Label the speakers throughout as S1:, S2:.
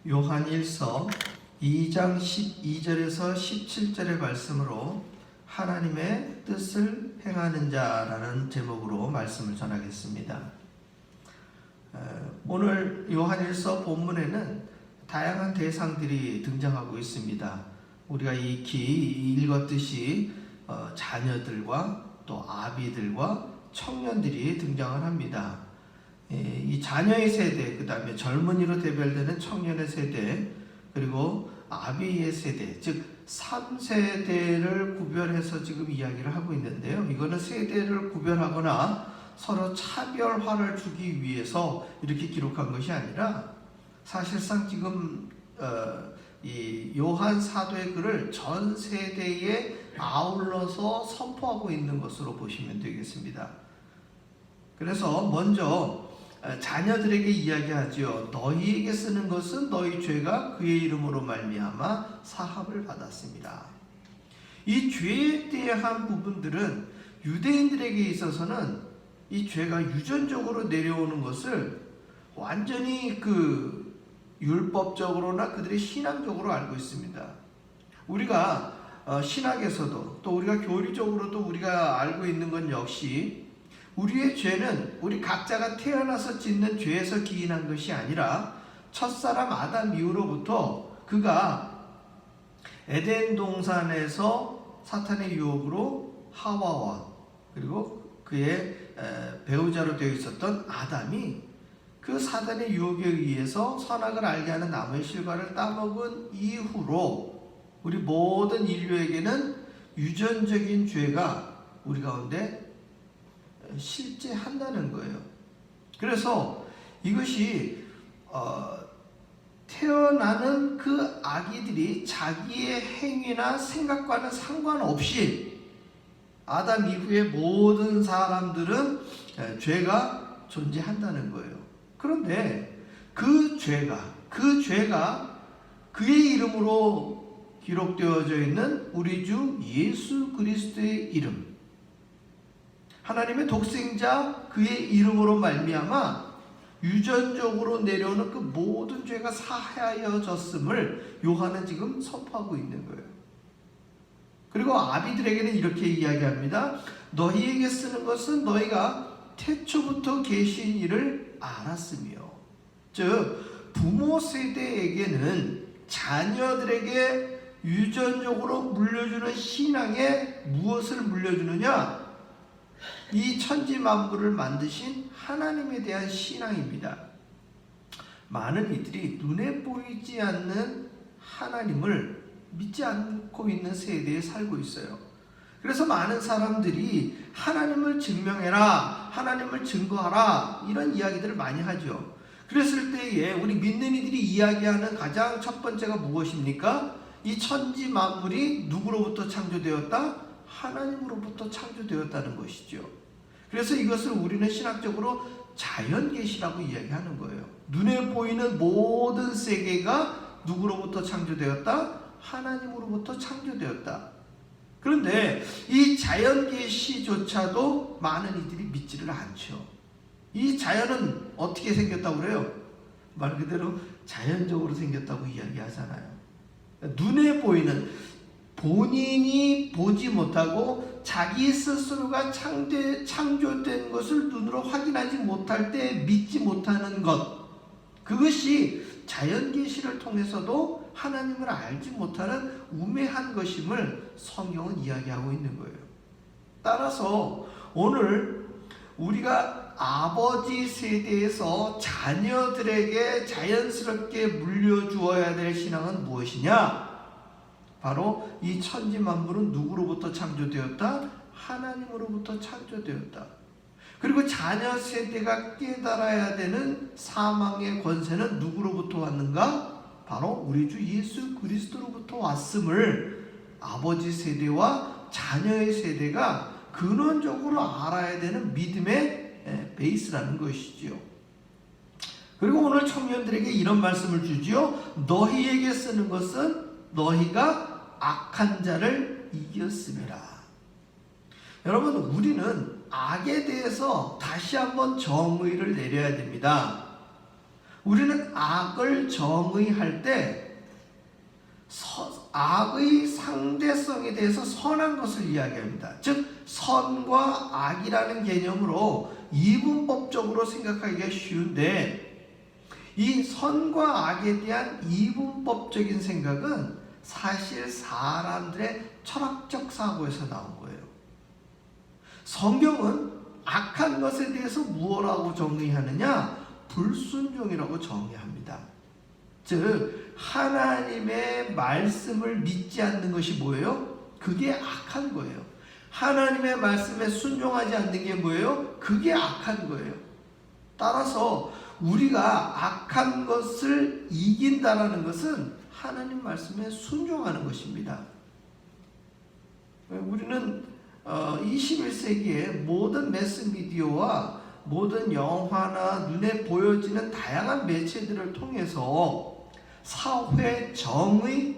S1: 요한일서 2장 12절에서 17절의 말씀으로 하나님의 뜻을 행하는 자라는 제목으로 말씀을 전하겠습니다. 오늘 요한일서 본문에는 다양한 대상들이 등장하고 있습니다. 우리가 익히 읽었듯이 자녀들과 또 아비들과 청년들이 등장을 합니다. 이 자녀의 세대, 그 다음에 젊은이로 대별되는 청년의 세대, 그리고 아비의 세대, 즉 3세대를 구별해서 지금 이야기를 하고 있는데요. 이거는 세대를 구별하거나 서로 차별화를 주기 위해서 이렇게 기록한 것이 아니라 사실상 지금 이 요한 사도의 글을 전 세대에 아울러서 선포하고 있는 것으로 보시면 되겠습니다. 그래서 먼저 자녀들에게 이야기하지요. 너희에게 쓰는 것은 너희 죄가 그의 이름으로 말미암아 사함을 받았습니다. 이 죄에 대한 부분들은 유대인들에게 있어서는 이 죄가 유전적으로 내려오는 것을 완전히 율법적으로나 그들의 신앙적으로 알고 있습니다. 우리가 신학에서도 또 우리가 교리적으로도 우리가 알고 있는 건 역시 우리의 죄는 우리 각자가 태어나서 짓는 죄에서 기인한 것이 아니라 첫사람 아담 이후로부터 그가 에덴 동산에서 사탄의 유혹으로 하와와 그리고 그의 배우자로 되어 있었던 아담이 그 사단의 유혹에 의해서 선악을 알게 하는 나무의 실과를 따먹은 이후로 우리 모든 인류에게는 유전적인 죄가 우리 가운데 실제한다는 거예요. 그래서 이것이 태어나는 그 아기들이 자기의 행위나 생각과는 상관없이 아담 이후의 모든 사람들은 죄가 존재한다는 거예요. 그런데 그 죄가 그의 이름으로 기록되어져 있는 우리 주 예수 그리스도의 이름, 하나님의 독생자 그의 이름으로 말미암아 유전적으로 내려오는 그 모든 죄가 사하여졌음을 요한은 지금 선포하고 있는 거예요. 그리고 아비들에게는 이렇게 이야기합니다. 너희에게 쓰는 것은 너희가 태초부터 계신 이를 알았으며, 즉 부모 세대에게는 자녀들에게 유전적으로 물려주는 신앙에 무엇을 물려주느냐? 이 천지 만물을 만드신 하나님에 대한 신앙입니다. 많은 이들이 눈에 보이지 않는 하나님을 믿지 않고 있는 세대에 살고 있어요. 그래서 많은 사람들이 하나님을 증명해라, 하나님을 증거하라 이런 이야기들을 많이 하죠. 그랬을 때에 우리 믿는 이들이 이야기하는 가장 첫 번째가 무엇입니까? 이 천지 만물이 누구로부터 창조되었다? 하나님으로부터 창조되었다는 것이죠. 그래서 이것을 우리는 신학적으로 자연계시라고 이야기하는 거예요. 눈에 보이는 모든 세계가 누구로부터 창조되었다? 하나님으로부터 창조되었다. 그런데 이 자연계시조차도 많은 이들이 믿지를 않죠. 이 자연은 어떻게 생겼다고 그래요? 말 그대로 자연적으로 생겼다고 이야기하잖아요. 눈에 보이는, 본인이 보지 못하고 자기 스스로가 창조된 것을 눈으로 확인하지 못할 때 믿지 못하는 것, 그것이 자연계시를 통해서도 하나님을 알지 못하는 우매한 것임을 성경은 이야기하고 있는 거예요. 따라서 오늘 우리가 아버지 세대에서 자녀들에게 자연스럽게 물려주어야 될 신앙은 무엇이냐? 바로 이 천지 만물은 누구로부터 창조되었다? 하나님으로부터 창조되었다. 그리고 자녀 세대가 깨달아야 되는 사망의 권세는 누구로부터 왔는가? 바로 우리 주 예수 그리스도로부터 왔음을 아버지 세대와 자녀의 세대가 근원적으로 알아야 되는 믿음의 베이스라는 것이지요. 그리고 오늘 청년들에게 이런 말씀을 주지요. 너희에게 쓰는 것은 너희가 악한 자를 이겼습니다. 여러분, 우리는 악에 대해서 다시 한번 정의를 내려야 됩니다. 우리는 악을 정의할 때 악의 상대성에 대해서 선한 것을 이야기합니다. 즉 선과 악이라는 개념으로 이분법적으로 생각하기가 쉬운데, 이 선과 악에 대한 이분법적인 생각은 사실 사람들의 철학적 사고에서 나온 거예요. 성경은 악한 것에 대해서 무엇라고 정의하느냐? 불순종이라고 정의합니다. 즉 하나님의 말씀을 믿지 않는 것이 뭐예요? 그게 악한 거예요. 하나님의 말씀에 순종하지 않는 게 뭐예요? 그게 악한 거예요. 따라서 우리가 악한 것을 이긴다라는 것은 하나님 말씀에 순종하는 것입니다. 우리는 21세기의 모든 매스미디어와 모든 영화나 눈에 보여지는 다양한 매체들을 통해서 사회 정의,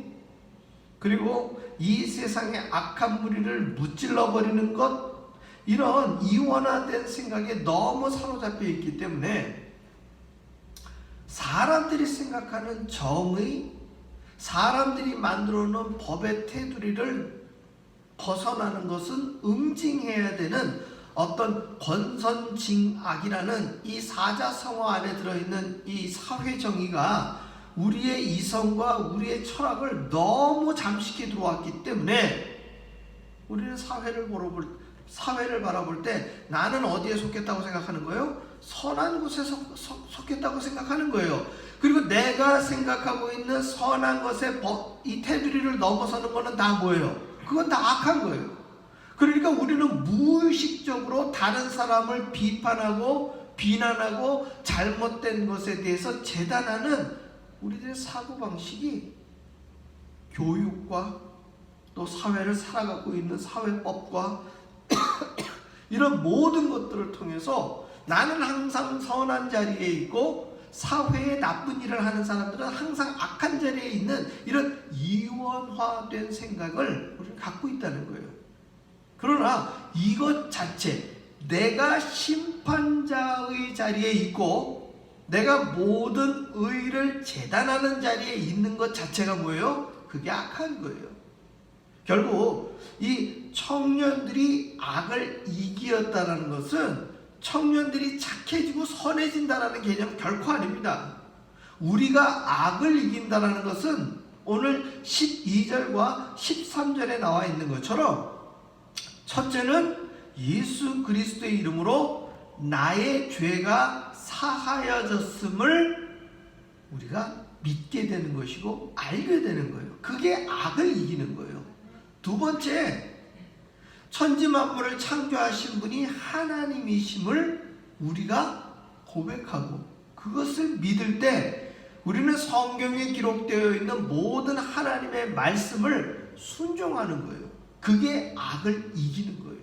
S1: 그리고 이 세상의 악한 무리를 무찔러 버리는 것, 이런 이원화된 생각에 너무 사로잡혀 있기 때문에 사람들이 생각하는 정의, 사람들이 만들어 놓은 법의 테두리를 벗어나는 것은 응징해야 되는 어떤 권선징악이라는 이 사자성어 안에 들어있는 이 사회정의가 우리의 이성과 우리의 철학을 너무 잠식해 들어왔기 때문에 우리는 사회를 바라볼 때 나는 어디에 속했다고 생각하는 거예요? 선한 곳에 속했다고 생각하는 거예요. 그리고 내가 생각하고 있는 선한 것의 이 테두리를 넘어서는 거는 다 뭐예요? 그건 다 악한 거예요. 그러니까 우리는 무의식적으로 다른 사람을 비판하고 비난하고 잘못된 것에 대해서 재단하는 우리들의 사고방식이 교육과 또 사회를 살아가고 있는 사회법과 이런 모든 것들을 통해서 나는 항상 선한 자리에 있고 사회에 나쁜 일을 하는 사람들은 항상 악한 자리에 있는 이런 이원화된 생각을 우리는 갖고 있다는 거예요. 그러나 이것 자체, 내가 심판자의 자리에 있고 내가 모든 의를 재단하는 자리에 있는 것 자체가 뭐예요? 그게 악한 거예요. 결국 이 청년들이 악을 이기었다는 것은 청년들이 착해지고 선해진다는 개념은 결코 아닙니다. 우리가 악을 이긴다는 것은 오늘 12절과 13절에 나와 있는 것처럼 첫째는 예수 그리스도의 이름으로 나의 죄가 사하여졌음을 우리가 믿게 되는 것이고 알게 되는 거예요. 그게 악을 이기는 거예요. 두 번째, 천지 만물을 창조하신 분이 하나님이심을 우리가 고백하고 그것을 믿을 때 우리는 성경에 기록되어 있는 모든 하나님의 말씀을 순종하는 거예요. 그게 악을 이기는 거예요.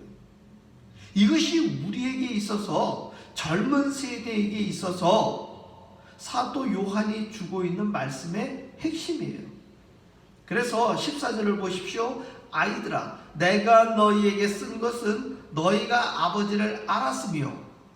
S1: 이것이 우리에게 있어서, 젊은 세대에게 있어서 사도 요한이 주고 있는 말씀의 핵심이에요. 그래서 14절을 보십시오. 아이들아, 내가 너희에게 쓴 것은 너희가 아버지를 알았으며,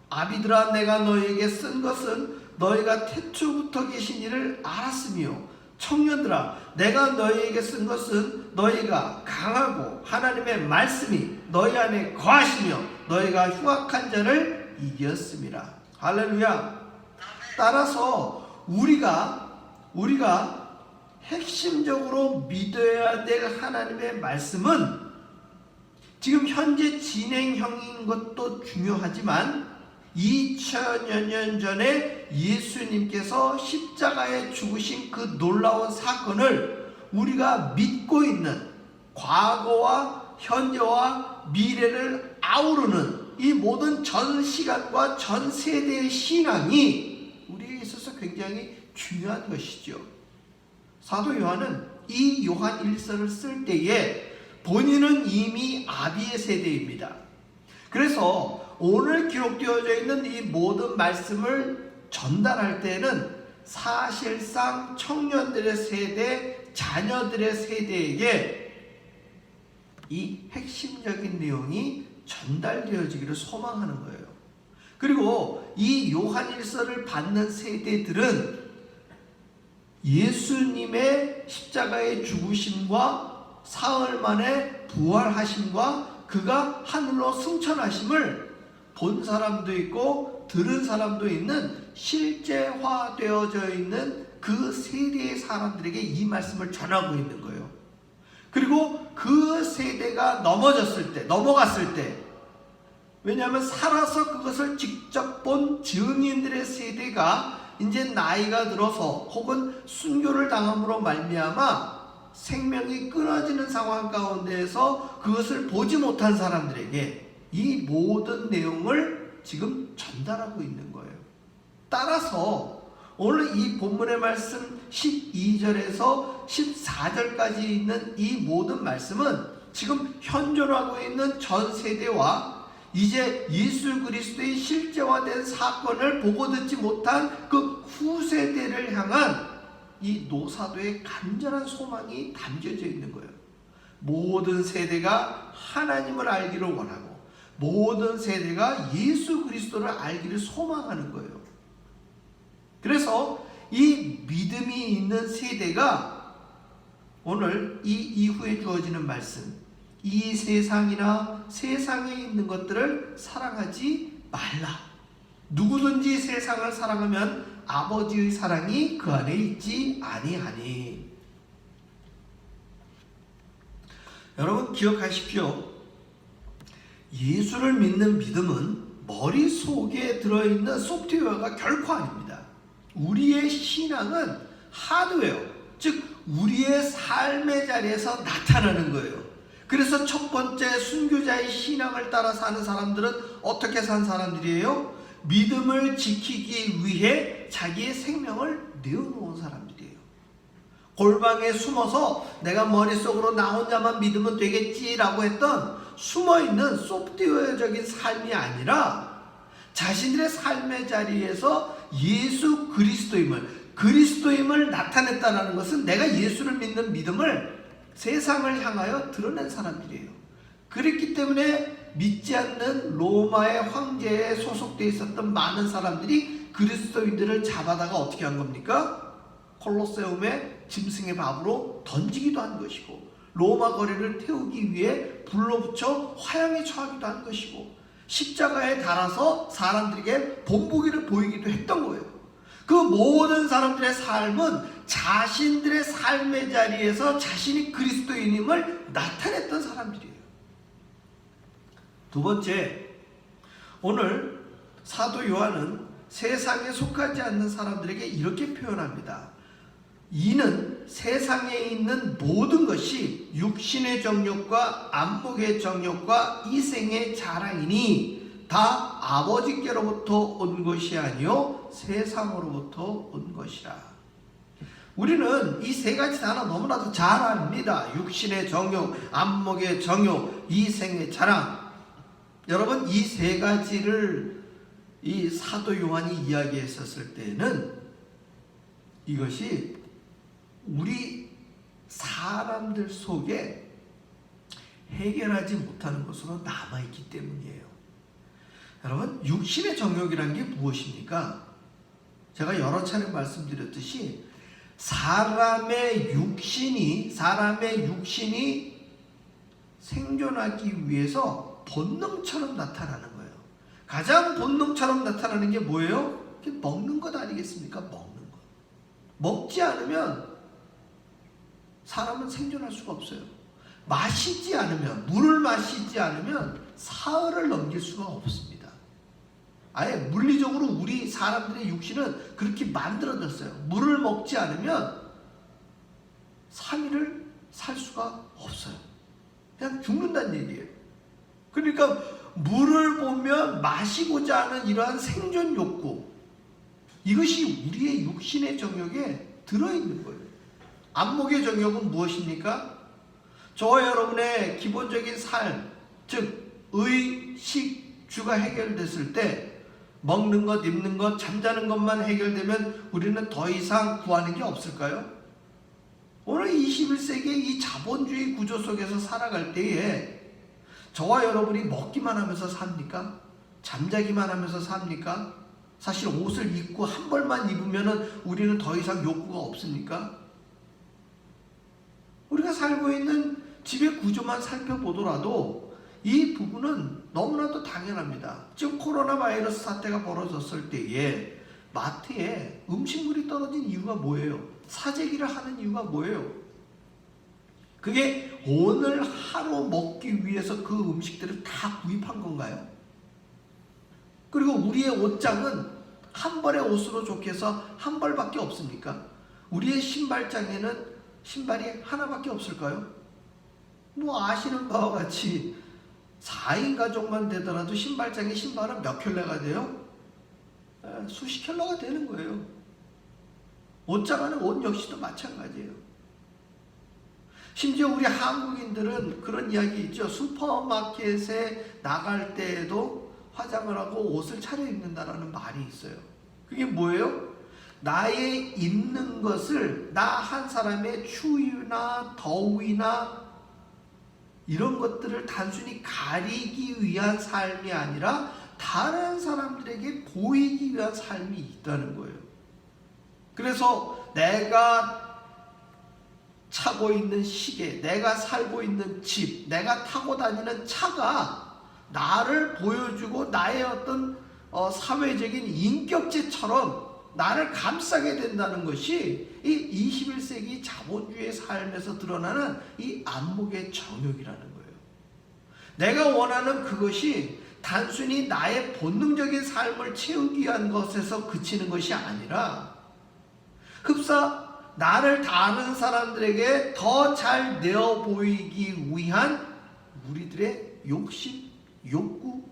S1: 아비들아, 내가 너희에게 쓴 것은 너희가 태초부터 계신 이를 알았으며, 청년들아, 내가 너희에게 쓴 것은 너희가 강하고 하나님의 말씀이 너희 안에 거하시며 너희가 흉악한 자를 이겼습니다. 할렐루야. 따라서 우리가 핵심적으로 믿어야 될 하나님의 말씀은 지금 현재 진행형인 것도 중요하지만 2000여 년 전에 예수님께서 십자가에 죽으신 그 놀라운 사건을 우리가 믿고 있는, 과거와 현재와 미래를 아우르는 이 모든 전 시간과 전 세대의 신앙이 우리에게 있어서 굉장히 중요한 것이죠. 사도 요한은 이 요한 1서를 쓸 때에 본인은 이미 아비의 세대입니다. 그래서 오늘 기록되어져 있는 이 모든 말씀을 전달할 때는 사실상 청년들의 세대, 자녀들의 세대에게 이 핵심적인 내용이 전달되어지기를 소망하는 거예요. 그리고 이 요한 1서를 받는 세대들은 예수님의 십자가의 죽으심과 사흘 만에 부활하심과 그가 하늘로 승천하심을 본 사람도 있고 들은 사람도 있는 실제화되어져 있는 그 세대의 사람들에게 이 말씀을 전하고 있는 거예요. 그리고 그 세대가 넘어갔을 때, 왜냐하면 살아서 그것을 직접 본 증인들의 세대가 이제 나이가 들어서 혹은 순교를 당함으로 말미암아 생명이 끊어지는 상황 가운데에서 그것을 보지 못한 사람들에게 이 모든 내용을 지금 전달하고 있는 거예요. 따라서 오늘 이 본문의 말씀 12절에서 14절까지 있는 이 모든 말씀은 지금 현존하고 있는 전 세대와 이제 예수 그리스도의 실제화된 사건을 보고 듣지 못한 그 후세대를 향한 이 노사도의 간절한 소망이 담겨져 있는 거예요. 모든 세대가 하나님을 알기를 원하고 모든 세대가 예수 그리스도를 알기를 소망하는 거예요. 그래서 이 믿음이 있는 세대가 오늘 이 이후에 주어지는 말씀, 이 세상이나 세상에 있는 것들을 사랑하지 말라. 누구든지 세상을 사랑하면 아버지의 사랑이 그 안에 있지 아니하니. 여러분 기억하십시오. 예수를 믿는 믿음은 머릿속에 들어있는 소프트웨어가 결코 아닙니다. 우리의 신앙은 하드웨어, 즉 우리의 삶의 자리에서 나타나는 거예요. 그래서 첫 번째 순교자의 신앙을 따라 사는 사람들은 어떻게 산 사람들이에요? 믿음을 지키기 위해 자기의 생명을 내어놓은 사람들이에요. 골방에 숨어서 내가 머릿속으로 나 혼자만 믿으면 되겠지라고 했던 숨어있는 소프트웨어적인 삶이 아니라 자신들의 삶의 자리에서 예수 그리스도임을 나타냈다는 것은 내가 예수를 믿는 믿음을 세상을 향하여 드러낸 사람들이에요. 그랬기 때문에 믿지 않는 로마의 황제에 소속되어 있었던 많은 사람들이 그리스도인들을 잡아다가 어떻게 한 겁니까? 콜로세움에 짐승의 밥으로 던지기도 한 것이고 로마 거리를 태우기 위해 불로 붙여 화형에 처하기도 한 것이고 십자가에 달아서 사람들에게 본보기를 보이기도 했던 거예요. 그 모든 사람들의 삶은 자신들의 삶의 자리에서 자신이 그리스도인임을 나타냈던 사람들이에요. 두 번째, 오늘 사도 요한은 세상에 속하지 않는 사람들에게 이렇게 표현합니다. 이는 세상에 있는 모든 것이 육신의 정욕과 안목의 정욕과 이생의 자랑이니 다 아버지께로부터 온 것이 아니요 세상으로부터 온 것이라. 우리는 이 세 가지 단어 너무나도 잘 압니다. 육신의 정욕, 안목의 정욕, 이생의 자랑. 여러분 이 세 가지를 이 사도 요한이 이야기했었을 때는 이것이 우리 사람들 속에 해결하지 못하는 것으로 남아있기 때문이에요. 여러분 육신의 정욕이란 게 무엇입니까? 제가 여러 차례 말씀드렸듯이 사람의 육신이 생존하기 위해서 본능처럼 나타나는 거예요. 가장 본능처럼 나타나는 게 뭐예요? 먹는 것 아니겠습니까? 먹는 것. 먹지 않으면 사람은 생존할 수가 없어요. 물을 마시지 않으면 사흘을 넘길 수가 없습니다. 아예 물리적으로 우리 사람들의 육신은 그렇게 만들어졌어요. 물을 먹지 않으면 3일을 살 수가 없어요. 그냥 죽는다는 얘기예요. 그러니까 물을 보면 마시고자 하는 이러한 생존 욕구, 이것이 우리의 육신의 정욕에 들어있는 거예요. 안목의 정욕은 무엇입니까? 저와 여러분의 기본적인 삶, 즉 의식주가 해결됐을 때 먹는 것, 입는 것, 잠자는 것만 해결되면 우리는 더 이상 구하는 게 없을까요? 오늘 21세기의 이 자본주의 구조 속에서 살아갈 때에 저와 여러분이 먹기만 하면서 삽니까? 잠자기만 하면서 삽니까? 사실 옷을 입고 한 벌만 입으면 우리는 더 이상 욕구가 없습니까? 우리가 살고 있는 집의 구조만 살펴보더라도 이 부분은 너무나도 당연합니다. 지금 코로나 바이러스 사태가 벌어졌을 때에 마트에 음식물이 떨어진 이유가 뭐예요? 사재기를 하는 이유가 뭐예요? 그게 오늘 하루 먹기 위해서 그 음식들을 다 구입한 건가요? 그리고 우리의 옷장은 한 벌의 옷으로 좋게 해서 한 벌밖에 없습니까? 우리의 신발장에는 신발이 하나밖에 없을까요? 뭐 아시는 바와 같이 4인 가족만 되더라도 신발장에 신발은 몇 켤레가 돼요? 수십 켤레가 되는 거예요. 옷장 안에 옷 역시도 마찬가지예요. 심지어 우리 한국인들은 그런 이야기 있죠. 슈퍼마켓에 나갈 때에도 화장을 하고 옷을 차려입는다라는 말이 있어요. 그게 뭐예요? 나의 입는 것을 나 한 사람의 추위나 더위나 이런 것들을 단순히 가리기 위한 삶이 아니라 다른 사람들에게 보이기 위한 삶이 있다는 거예요. 그래서 내가 차고 있는 시계, 내가 살고 있는 집, 내가 타고 다니는 차가 나를 보여주고 나의 어떤 사회적인 인격체처럼 나를 감싸게 된다는 것이 이 21세기 자본주의 삶에서 드러나는 이 안목의 정욕이라는 거예요. 내가 원하는 그것이 단순히 나의 본능적인 삶을 채우기 위한 것에서 그치는 것이 아니라 흡사 나를 다른 사람들에게 더 잘 내어 보이기 위한 우리들의 욕심, 욕구,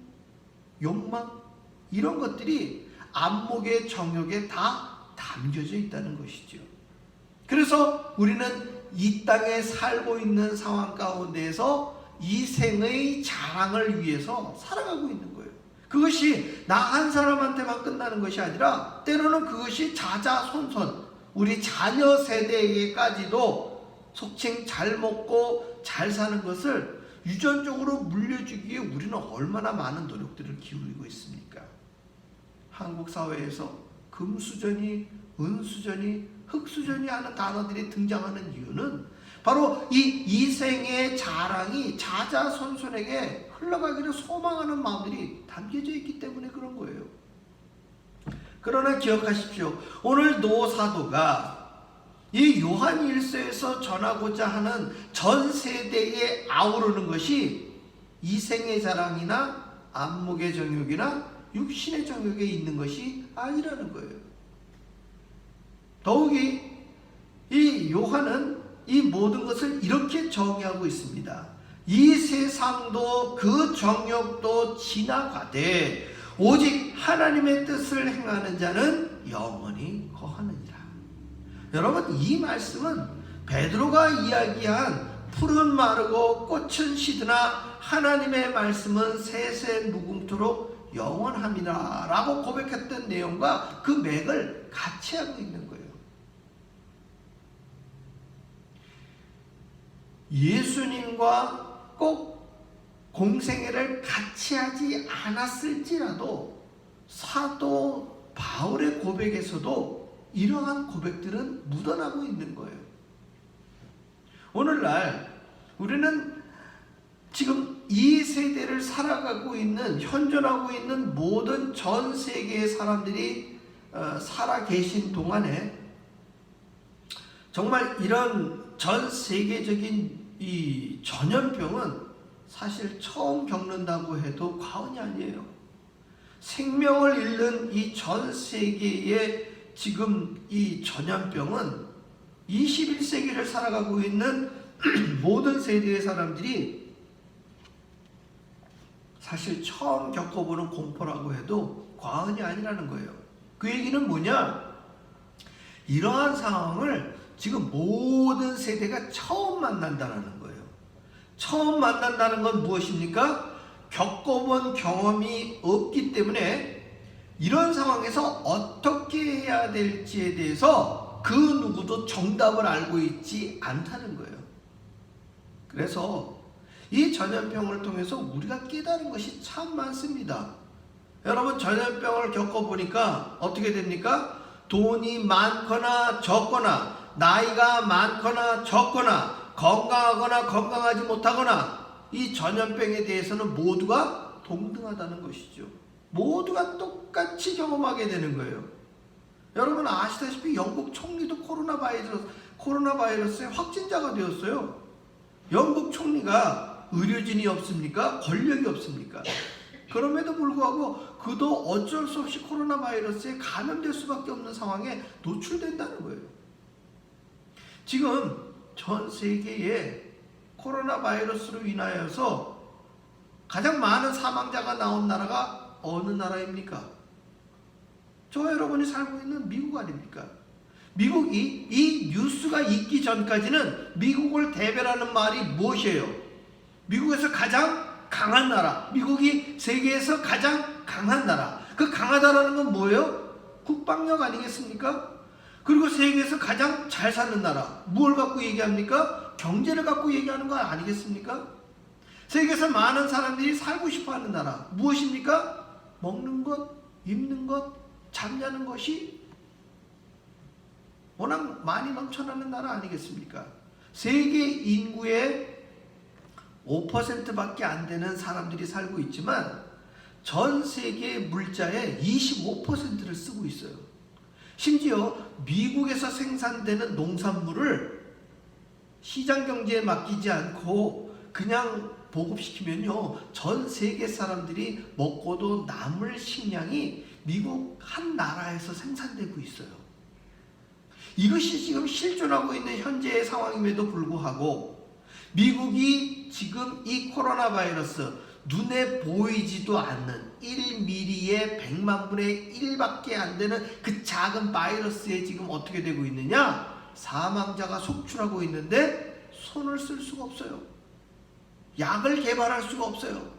S1: 욕망 이런 것들이 안목의 정욕에 다 담겨져 있다는 것이죠. 그래서 우리는 이 땅에 살고 있는 상황 가운데에서 이 생의 자랑을 위해서 살아가고 있는 거예요. 그것이 나 한 사람한테만 끝나는 것이 아니라 때로는 그것이 자자손손 우리 자녀 세대에게까지도 속칭 잘 먹고 잘 사는 것을 유전적으로 물려주기에 우리는 얼마나 많은 노력들을 기울이고 있습니까? 한국 사회에서 금수저니 은수저니 흑수저니 하는 단어들이 등장하는 이유는 바로 이 이생의 자랑이 자자손손에게 흘러가기를 소망하는 마음들이 담겨져 있기 때문에 그런 거예요. 그러나 기억하십시오. 오늘 노사도가 이 요한 1서에서 전하고자 하는 전 세대에 아우르는 것이 이생의 자랑이나 안목의 정욕이나 육신의 정욕에 있는 것이 아니라는 거예요. 더욱이 이 요한은 이 모든 것을 이렇게 정의하고 있습니다. 이 세상도 그 정욕도 지나가되 오직 하나님의 뜻을 행하는 자는 영원히 거하느니라. 여러분, 이 말씀은 베드로가 이야기한 풀은 마르고 꽃은 시드나 하나님의 말씀은 세세 무궁토록 영원함이라 라고 고백했던 내용과 그 맥을 같이 하고 있는 거예요. 예수님과 꼭 공생애를 같이 하지 않았을지라도 사도 바울의 고백에서도 이러한 고백들은 묻어나고 있는 거예요. 오늘날 우리는 지금 이 세대를 살아가고 있는, 현존하고 있는 모든 전 세계의 사람들이 살아 계신 동안에 정말 이런 전 세계적인 이 전염병은 사실 처음 겪는다고 해도 과언이 아니에요. 생명을 잃는 이 전 세계의 지금 이 전염병은 21세기를 살아가고 있는 모든 세대의 사람들이 사실 처음 겪어보는 공포라고 해도 과언이 아니라는 거예요. 그 얘기는 뭐냐? 이러한 상황을 지금 모든 세대가 처음 만난다는 거예요. 처음 만난다는 건 무엇입니까? 겪어본 경험이 없기 때문에 이런 상황에서 어떻게 해야 될지에 대해서 그 누구도 정답을 알고 있지 않다는 거예요. 그래서 이 전염병을 통해서 우리가 깨달은 것이 참 많습니다. 여러분 전염병을 겪어보니까 어떻게 됩니까? 돈이 많거나 적거나, 나이가 많거나 적거나, 건강하거나 건강하지 못하거나, 이 전염병에 대해서는 모두가 동등하다는 것이죠. 모두가 똑같이 경험하게 되는 거예요. 여러분 아시다시피 영국 총리도 코로나 바이러스의 확진자가 되었어요. 영국 총리가 의료진이 없습니까? 권력이 없습니까? 그럼에도 불구하고 그도 어쩔 수 없이 코로나 바이러스에 감염될 수밖에 없는 상황에 노출된다는 거예요. 지금 전 세계에 코로나 바이러스로 인하여서 가장 많은 사망자가 나온 나라가 어느 나라입니까? 저 여러분이 살고 있는 미국 아닙니까? 미국이 이 뉴스가 있기 전까지는 미국을 대변하는 말이 무엇이에요? 미국에서 가장 강한 나라, 미국이 세계에서 가장 강한 나라. 그 강하다라는 건 뭐예요? 국방력 아니겠습니까? 그리고 세계에서 가장 잘 사는 나라, 뭘 갖고 얘기합니까? 경제를 갖고 얘기하는 거 아니겠습니까? 세계에서 많은 사람들이 살고 싶어하는 나라, 무엇입니까? 먹는 것, 입는 것, 잠자는 것이 워낙 많이 넘쳐나는 나라 아니겠습니까? 세계 인구의 5%밖에 안 되는 사람들이 살고 있지만 전 세계 물자의 25%를 쓰고 있어요. 심지어 미국에서 생산되는 농산물을 시장 경제에 맡기지 않고 그냥 보급시키면요, 전 세계 사람들이 먹고도 남을 식량이 미국 한 나라에서 생산되고 있어요. 이것이 지금 실존하고 있는 현재의 상황임에도 불구하고 미국이 지금 이 코로나 바이러스, 눈에 보이지도 않는 1mm의 100만 분의 1밖에 안 되는 그 작은 바이러스에 지금 어떻게 되고 있느냐? 사망자가 속출하고 있는데 손을 쓸 수가 없어요. 약을 개발할 수가 없어요.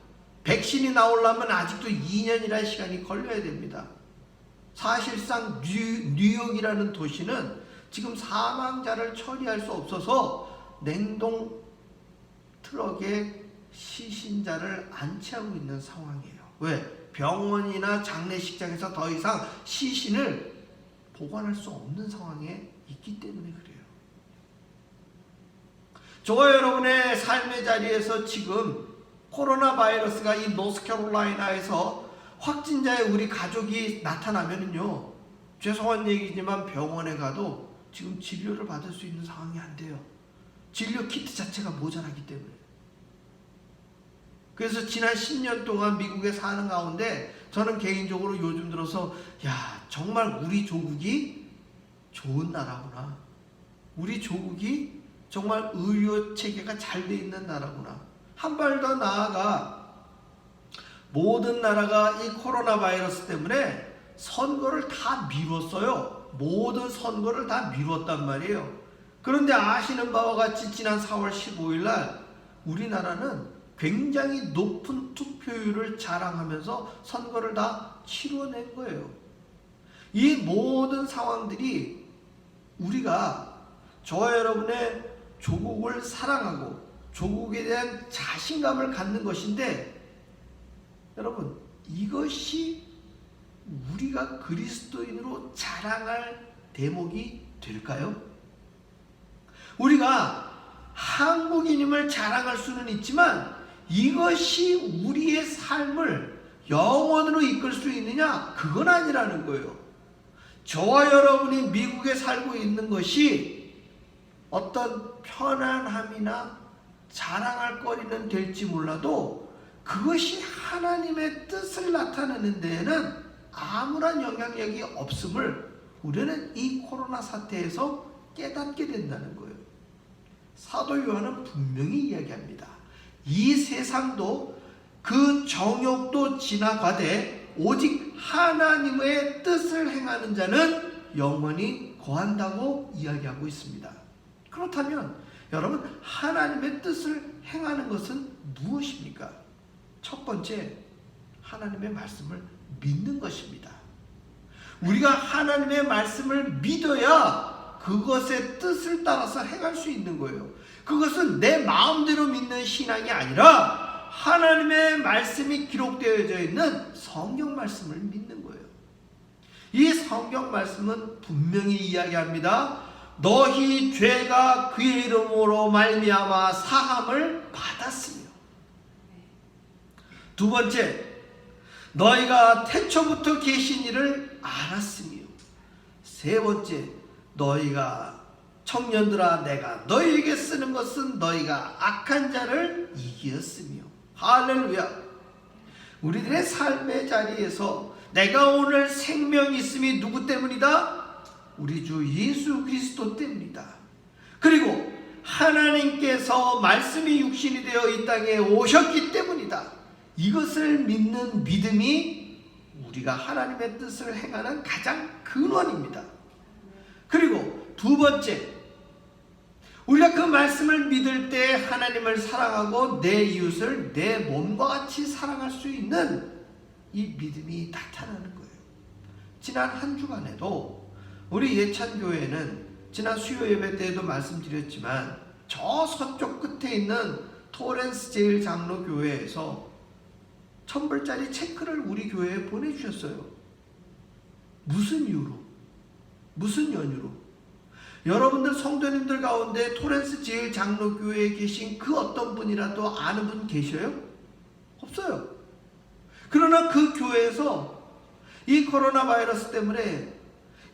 S1: 백신이 나오려면 아직도 2년이라는 시간이 걸려야 됩니다. 사실상 뉴욕이라는 도시는 지금 사망자를 처리할 수 없어서 냉동 트럭에 시신자를 안치하고 있는 상황이에요. 왜? 병원이나 장례식장에서 더 이상 시신을 보관할 수 없는 상황에 있기 때문에 그래요. 저와 여러분의 삶의 자리에서 지금 코로나 바이러스가 이 노스캐롤라이나에서 확진자의 우리 가족이 나타나면은요, 죄송한 얘기지만 병원에 가도 지금 진료를 받을 수 있는 상황이 안 돼요. 진료 키트 자체가 모자라기 때문에. 그래서 지난 10년 동안 미국에 사는 가운데 저는 개인적으로 요즘 들어서 정말 우리 조국이 좋은 나라구나. 우리 조국이 정말 의료 체계가 잘 돼 있는 나라구나. 한 발 더 나아가 모든 나라가 이 코로나 바이러스 때문에 선거를 다 미뤘어요. 모든 선거를 다 미뤘단 말이에요. 그런데 아시는 바와 같이 지난 4월 15일 날 우리나라는 굉장히 높은 투표율을 자랑하면서 선거를 다 치러낸 거예요. 이 모든 상황들이 우리가 저와 여러분의 조국을 사랑하고 조국에 대한 자신감을 갖는 것인데, 여러분 이것이 우리가 그리스도인으로 자랑할 대목이 될까요? 우리가 한국인임을 자랑할 수는 있지만 이것이 우리의 삶을 영원으로 이끌 수 있느냐? 그건 아니라는 거예요. 저와 여러분이 미국에 살고 있는 것이 어떤 편안함이나 자랑할 거리는 될지 몰라도 그것이 하나님의 뜻을 나타내는 데에는 아무런 영향력이 없음을 우리는 이 코로나 사태에서 깨닫게 된다는 거예요. 사도 요한은 분명히 이야기합니다. 이 세상도 그 정욕도 지나가되 오직 하나님의 뜻을 행하는 자는 영원히 거한다고 이야기하고 있습니다. 그렇다면 여러분, 하나님의 뜻을 행하는 것은 무엇입니까? 첫 번째, 하나님의 말씀을 믿는 것입니다. 우리가 하나님의 말씀을 믿어야 그것의 뜻을 따라서 행할 수 있는 거예요. 그것은 내 마음대로 믿는 신앙이 아니라 하나님의 말씀이 기록되어져 있는 성경 말씀을 믿는 거예요. 이 성경 말씀은 분명히 이야기합니다. 너희 죄가 그의 이름으로 말미암아 사함을 받았으며, 두 번째, 너희가 태초부터 계신 이를 알았으며, 세 번째, 너희가 청년들아 내가 너희에게 쓰는 것은 너희가 악한 자를 이기었으며. 할렐루야. 우리들의 삶의 자리에서 내가 오늘 생명이 있음이 누구 때문이다? 우리 주 예수 그리스도 때문이다. 그리고 하나님께서 말씀이 육신이 되어 이 땅에 오셨기 때문이다. 이것을 믿는 믿음이 우리가 하나님의 뜻을 행하는 가장 근원입니다. 그리고 두 번째, 우리가 그 말씀을 믿을 때 하나님을 사랑하고 내 이웃을 내 몸과 같이 사랑할 수 있는 이 믿음이 나타나는 거예요. 지난 한 주간에도 우리 예찬교회는 지난 수요 예배 때에도 말씀드렸지만 저 서쪽 끝에 있는 토렌스 제일장로교회에서 1,000불짜리 체크를 우리 교회에 보내주셨어요. 무슨 이유로? 무슨 연유로? 여러분들 성도님들 가운데 토렌스 제일장로교회에 계신 그 어떤 분이라도 아는 분 계셔요? 없어요. 그러나 그 교회에서 이 코로나 바이러스 때문에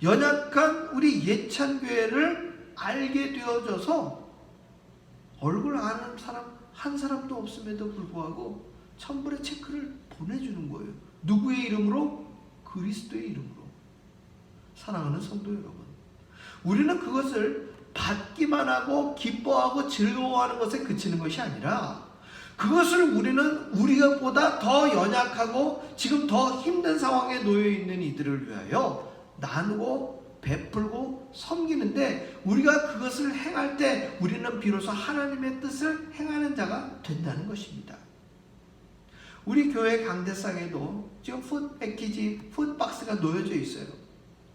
S1: 연약한 우리 예찬교회를 알게 되어져서 얼굴 아는 사람 한 사람도 없음에도 불구하고 1,000불의 체크를 보내주는 거예요. 누구의 이름으로? 그리스도의 이름으로. 사랑하는 성도 여러분, 우리는 그것을 받기만 하고 기뻐하고 즐거워하는 것에 그치는 것이 아니라 그것을 우리는 우리가 보다 더 연약하고 지금 더 힘든 상황에 놓여 있는 이들을 위하여 나누고 베풀고 섬기는데, 우리가 그것을 행할 때 우리는 비로소 하나님의 뜻을 행하는 자가 된다는 것입니다. 우리 교회 강대상에도 지금 푸드 패키지, 푸드 박스가 놓여져 있어요.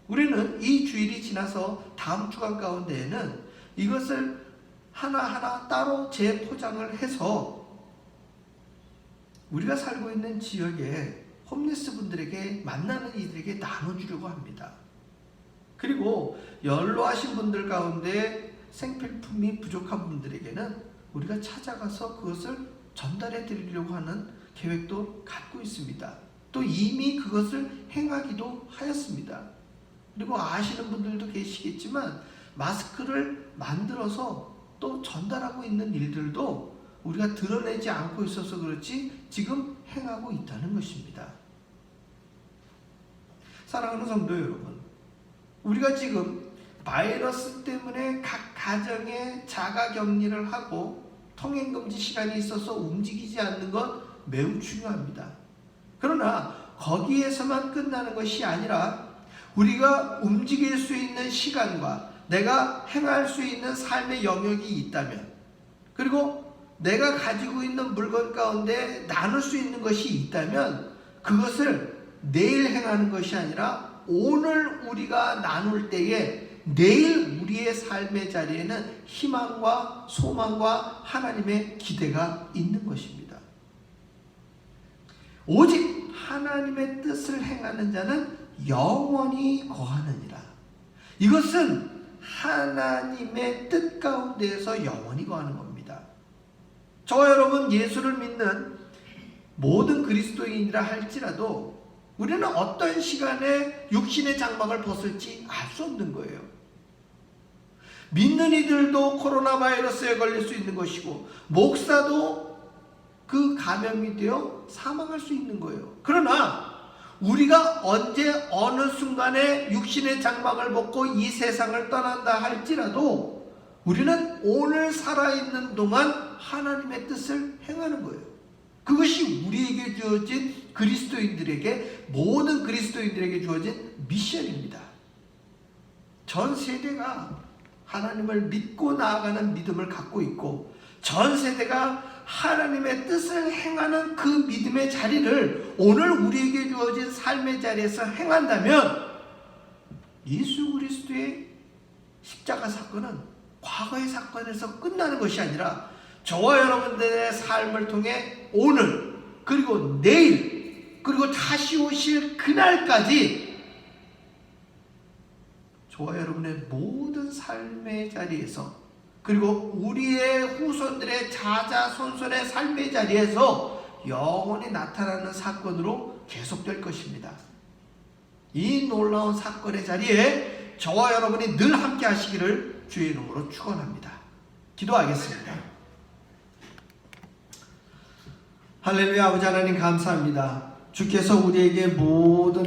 S1: 우리는 이 주일이 지나서 다음 주간 가운데에는 이것을 하나하나 따로 재포장을 해서 우리가 살고 있는 지역에 홈리스 분들에게, 만나는 이들에게 나눠주려고 합니다. 그리고 연로하신 분들 가운데 생필품이 부족한 분들에게는 우리가 찾아가서 그것을 전달해 드리려고 하는 계획도 갖고 있습니다. 또 이미 그것을 행하기도 하였습니다. 그리고 아시는 분들도 계시겠지만 마스크를 만들어서 또 전달하고 있는 일들도 우리가 드러내지 않고 있어서 그렇지 지금 행하고 있다는 것입니다. 사랑하는 성도 여러분, 우리가 지금 바이러스 때문에 각 가정에 자가격리를 하고 통행금지 시간이 있어서 움직이지 않는 것 매우 중요합니다. 그러나 거기에서만 끝나는 것이 아니라 우리가 움직일 수 있는 시간과 내가 행할 수 있는 삶의 영역이 있다면, 그리고 내가 가지고 있는 물건 가운데 나눌 수 있는 것이 있다면 그것을 내일 행하는 것이 아니라 오늘 우리가 나눌 때에 내일 우리의 삶의 자리에는 희망과 소망과 하나님의 기대가 있는 것입니다. 오직 하나님의 뜻을 행하는 자는 영원히 거하느니라. 이것은 하나님의 뜻 가운데에서 영원히 거하는 겁니다. 저와 여러분, 예수를 믿는 모든 그리스도인이라 할지라도 우리는 어떤 시간에 육신의 장막을 벗을지 알 수 없는 거예요. 믿는 이들도 코로나 바이러스에 걸릴 수 있는 것이고 목사도 그 감염이 되어 사망할 수 있는 거예요. 그러나 우리가 언제 어느 순간에 육신의 장막을 벗고 이 세상을 떠난다 할지라도 우리는 오늘 살아있는 동안 하나님의 뜻을 행하는 거예요. 그것이 우리에게 주어진 그리스도인들에게, 모든 그리스도인들에게 주어진 미션입니다. 전 세대가 하나님을 믿고 나아가는 믿음을 갖고 있고 전 세대가 하나님의 뜻을 행하는 그 믿음의 자리를 오늘 우리에게 주어진 삶의 자리에서 행한다면 예수 그리스도의 십자가 사건은 과거의 사건에서 끝나는 것이 아니라 저와 여러분들의 삶을 통해 오늘 그리고 내일 그리고 다시 오실 그날까지 저와 여러분의 모든 삶의 자리에서 그리고 우리의 후손들의 자자손손의 삶의 자리에서 영원히 나타나는 사건으로 계속될 것입니다. 이 놀라운 사건의 자리에 저와 여러분이 늘 함께 하시기를 주의 이름으로 축원합니다. 기도하겠습니다. 할렐루야. 아버지 하나님 감사합니다. 주께서 우리에게 모든